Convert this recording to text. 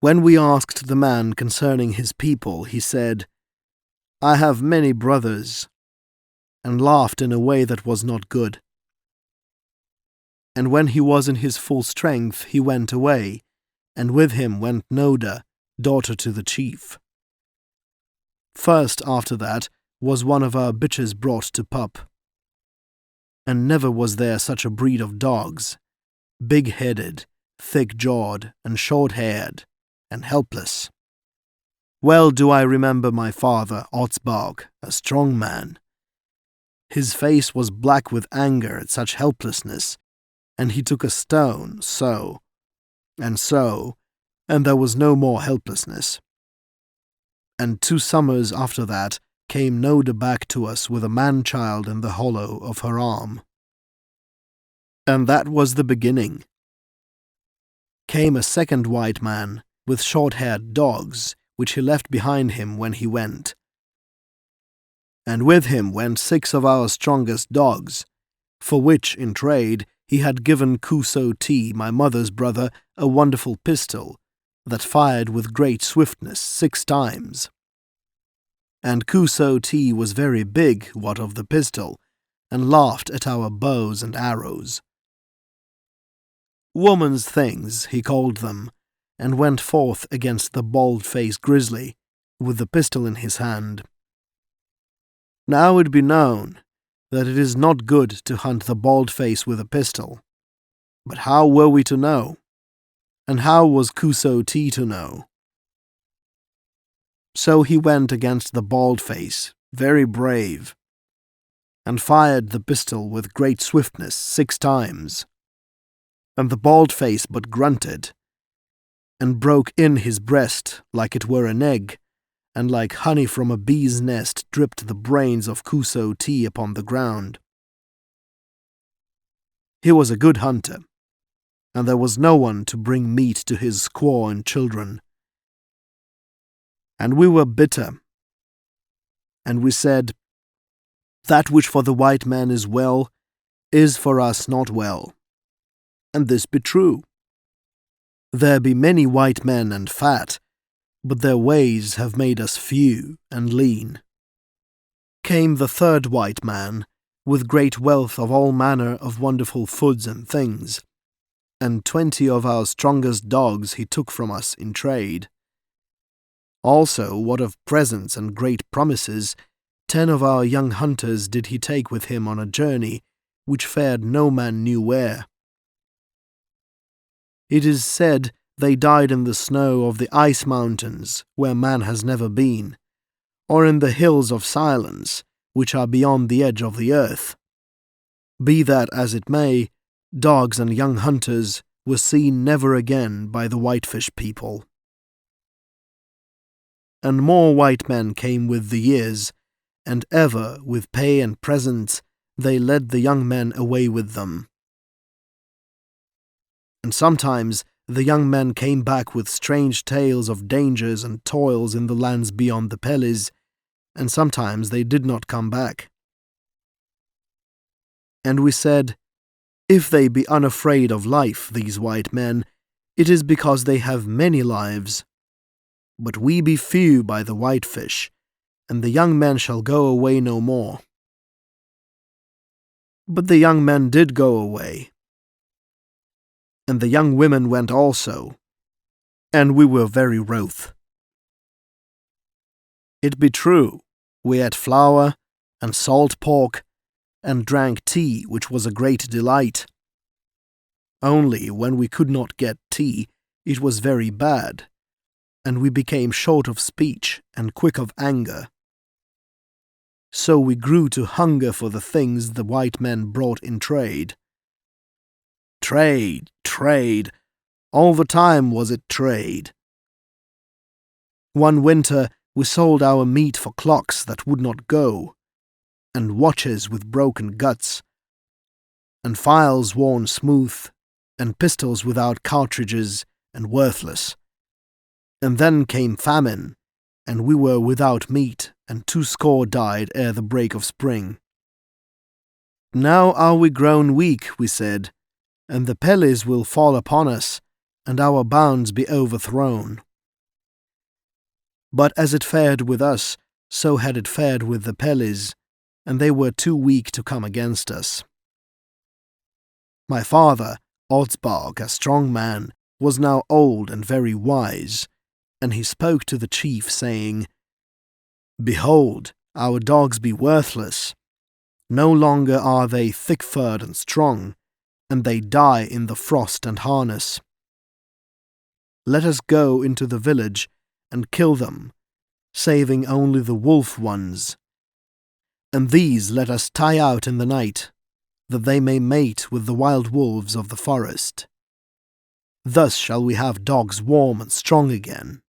When we asked the man concerning his people, he said, "I have many brothers," and laughed in a way that was not good. And when he was in his full strength, he went away, and with him went Noda, daughter to the chief. First after that was one of our bitches brought to pup. And never was there such a breed of dogs, big-headed, thick-jawed, and short-haired, and helpless. Well do I remember my father, Otzbark, a strong man. His face was black with anger at such helplessness, and he took a stone, so, and there was no more helplessness. And 2 summers after that came Noda back to us with a man-child in the hollow of her arm. And that was the beginning. Came a second white man with short-haired dogs, which he left behind him when he went. And with him went 6 of our strongest dogs, for which, in trade, he had given Kuso T, my mother's brother, a wonderful pistol, that fired with great swiftness 6 times. And Kuso T was very big, what of the pistol, and laughed at our bows and arrows. Woman's things, he called them, and went forth against the bald-faced grizzly, with the pistol in his hand. Now it be known that it is not good to hunt the bald-face with a pistol. But how were we to know? And how was Kuso T to know? So he went against the bald-face, very brave, and fired the pistol with great swiftness 6 times. And the bald-face but grunted, and broke in his breast like it were an egg, and like honey from a bee's nest dripped the brains of Kuso T upon the ground. He was a good hunter, and there was no one to bring meat to his squaw and children. And we were bitter, and we said, "That which for the white man is well, is for us not well." And this be true. There be many white men and fat, but their ways have made us few and lean. Came the third white man, with great wealth of all manner of wonderful foods and things, and 20 of our strongest dogs he took from us in trade. Also, what of presents and great promises, 10 of our young hunters did he take with him on a journey, which fared no man knew where. It is said they died in the snow of the ice mountains, where man has never been, or in the hills of silence, which are beyond the edge of the earth. Be that as it may, dogs and young hunters were seen never again by the Whitefish people. And more white men came with the years, and ever, with pay and presents, they led the young men away with them. And sometimes the young men came back with strange tales of dangers and toils in the lands beyond the Pellies, and sometimes they did not come back. And we said, if they be unafraid of life, these white men, it is because they have many lives. But we be few by the Whitefish, and the young men shall go away no more. But the young men did go away, and the young women went also, and we were very wroth. It be true, we ate flour and salt pork, and drank tea, which was a great delight. Only when we could not get tea, it was very bad, and we became short of speech and quick of anger. So we grew to hunger for the things the white men brought in trade. Trade, trade, all the time was it trade. One winter we sold our meat for clocks that would not go, and watches with broken guts, and files worn smooth, and pistols without cartridges and worthless. And then came famine, and we were without meat, and 20 died ere the break of spring. Now are we grown weak, we said, and the Pellies will fall upon us, and our bounds be overthrown. But as it fared with us, so had it fared with the Pelis, and they were too weak to come against us. My father, Odsbarg, a strong man, was now old and very wise, and he spoke to the chief, saying, "Behold, our dogs be worthless. No longer are they thick-furred and strong, and they die in the frost and harness. Let us go into the village and kill them, saving only the wolf ones. And these let us tie out in the night, that they may mate with the wild wolves of the forest. Thus shall we have dogs warm and strong again."